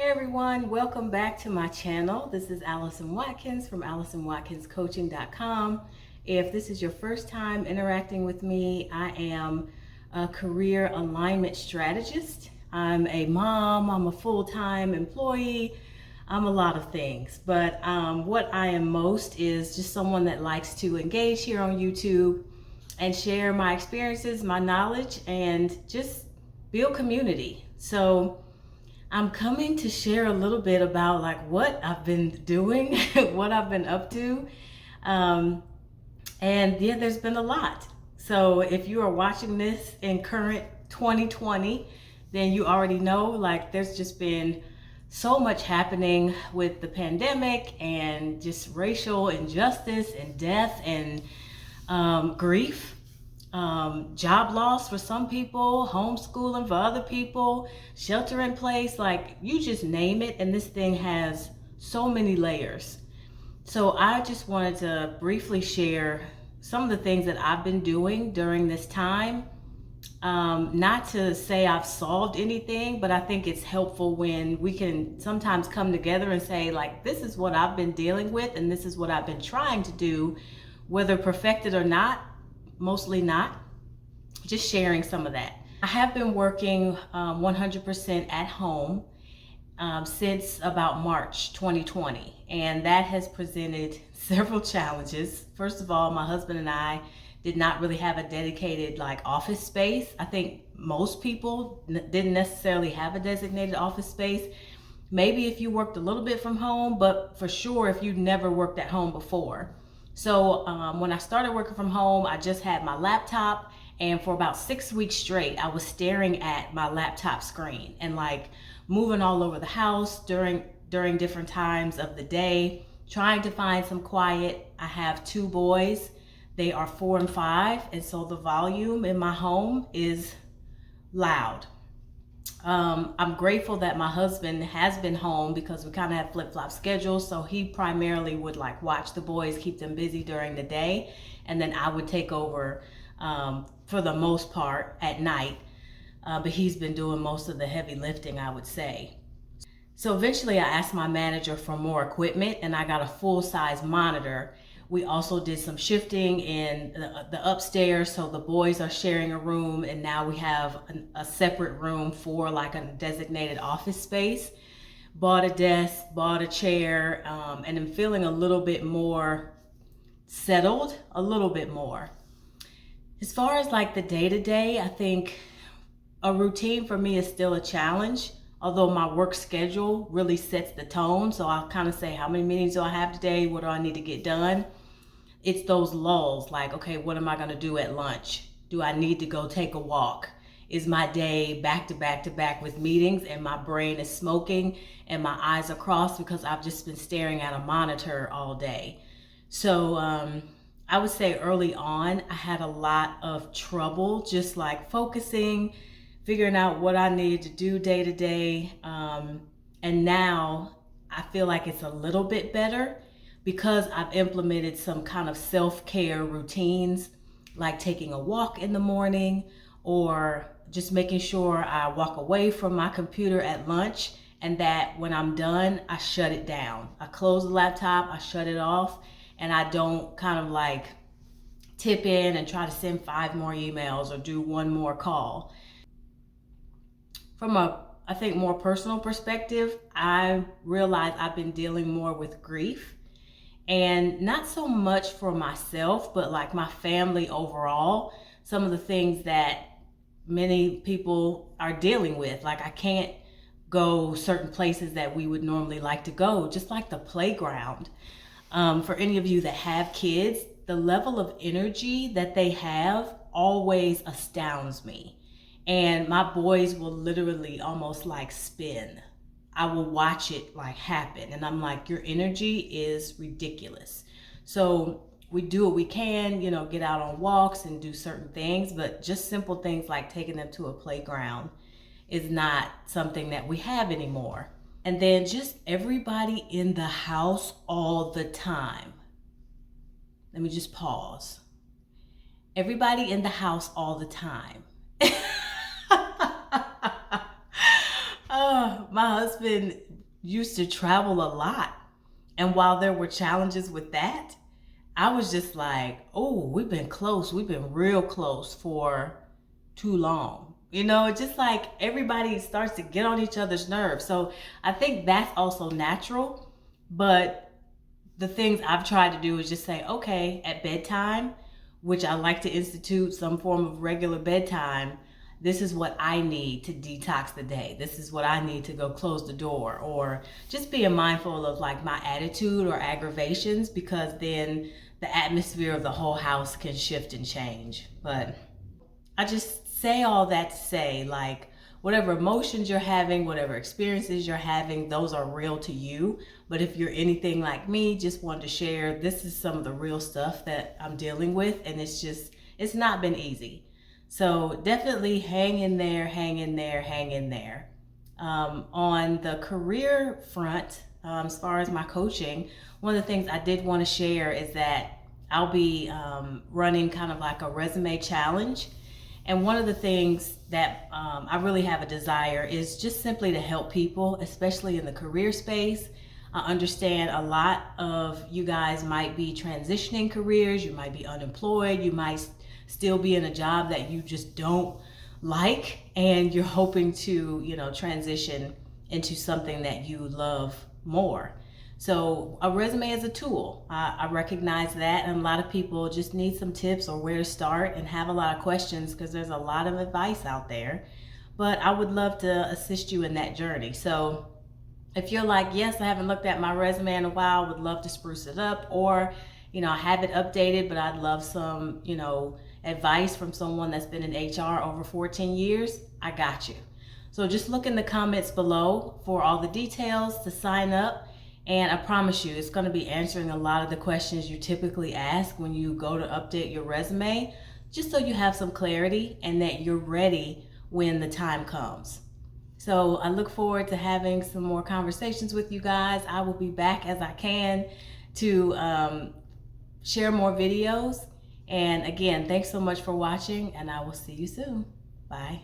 Hey everyone, welcome back to my channel. This is Allison Watkins from AllisonWatkinsCoaching.com. If this is your first time interacting with me, I am a career alignment strategist. I'm a mom, I'm a full-time employee, I'm a lot of things. But what I am most is just someone that likes to engage here on YouTube and share my experiences, my knowledge, and just build community. So I'm coming to share a little bit about like what I've been doing, what I've been up to. Um, and yeah, there's been a lot. So if you are watching this in current 2020, then you already know like there's just been so much happening with the pandemic and just racial injustice and death and grief. Job loss for some people, homeschooling for other people, shelter in place, like you just name it, and this thing has so many layers. So I just wanted to briefly share some of the things that I've been doing during this time. Not to say I've solved anything, but I think it's helpful when we can sometimes come together and say, like, this is what I've been dealing with, and this is what I've been trying to do, whether perfected or not. Mostly not, just sharing some of that. I have been working 100% at home since about March 2020, and that has presented several challenges. First of all, my husband and I did not really have a dedicated like office space. I think most people didn't necessarily have a designated office space. Maybe if you worked a little bit from home, but for sure if you'd never worked at home before. So when I started working from home, I just had my laptop, and for about 6 weeks straight, I was staring at my laptop screen and like moving all over the house during different times of the day, trying to find some quiet. I have two boys. They are 4 and 5, and so the volume in my home is loud. I'm grateful that my husband has been home because we kind of have flip-flop schedules. So he primarily would like watch the boys, keep them busy during the day, and then I would take over for the most part at night. But he's been doing most of the heavy lifting, I would say. So eventually I asked my manager for more equipment, and I got a full-size monitor. We also did some shifting in the upstairs, so the boys are sharing a room, and now we have a separate room for like a designated office space. Bought a desk, bought a chair, and I'm feeling a little bit more settled, a little bit more. As far as like the day-to-day, I think a routine for me is still a challenge, although my work schedule really sets the tone. So I'll kind of say, how many meetings do I have today? What do I need to get done? It's those lulls, like, okay, what am I gonna do at lunch? Do I need to go take a walk? Is my day back to back to back with meetings and my brain is smoking and my eyes are crossed because I've just been staring at a monitor all day? So I would say early on, I had a lot of trouble just like focusing, figuring out what I needed to do day to day. And now I feel like it's a little bit better because I've implemented some kind of self-care routines, like taking a walk in the morning or just making sure I walk away from my computer at lunch, and that when I'm done, I shut it down. I close the laptop, I shut it off, and I don't kind of like tip in and try to send 5 more emails or do 1 more call. From a, I think, more personal perspective, I realize I've been dealing more with grief. And not so much for myself, but like my family overall. Some of the things that many people are dealing with, like I can't go certain places that we would normally like to go, just like the playground. For any of you that have kids, the level of energy that they have always astounds me. And my boys will literally almost like spin. I will watch it like happen, and I'm like, your energy is ridiculous. So we do what we can, you know, get out on walks and do certain things, but just simple things like taking them to a playground is not something that we have anymore. And then just everybody in the house all the time. Let me just pause. Everybody in the house all the time. my husband used to travel a lot. And while there were challenges with that, I was just like, oh, we've been close. We've been real close for too long. You know, it's just like everybody starts to get on each other's nerves. So I think that's also natural. But the things I've tried to do is just say, okay, at bedtime, which I like to institute some form of regular bedtime, this is what I need to detox the day. This is what I need to go close the door, or just being mindful of like my attitude or aggravations, because then the atmosphere of the whole house can shift and change. But I just say all that to say, like, whatever emotions you're having, whatever experiences you're having, those are real to you. But if you're anything like me, just wanted to share, this is some of the real stuff that I'm dealing with, and it's not been easy. So definitely hang in there, hang in there, hang in there. On the career front, as far as my coaching, one of the things I did want to share is that I'll be running kind of like a resume challenge. And one of the things that I really have a desire is just simply to help people, especially in the career space. I understand a lot of you guys might be transitioning careers, you might be unemployed, you might still be in a job that you just don't like, and you're hoping to, transition into something that you love more. So a resume is a tool. I recognize that, and a lot of people just need some tips or where to start and have a lot of questions because there's a lot of advice out there. But I would love to assist you in that journey. So if you're like, yes, I haven't looked at my resume in a while, would love to spruce it up, or, I have it updated, but I'd love some, advice from someone that's been in HR over 14 years, I got you. So just look in the comments below for all the details to sign up. And I promise you, it's going to be answering a lot of the questions you typically ask when you go to update your resume, just so you have some clarity and that you're ready when the time comes. So I look forward to having some more conversations with you guys. I will be back as I can to share more videos. And again, thanks so much for watching, and I will see you soon. Bye.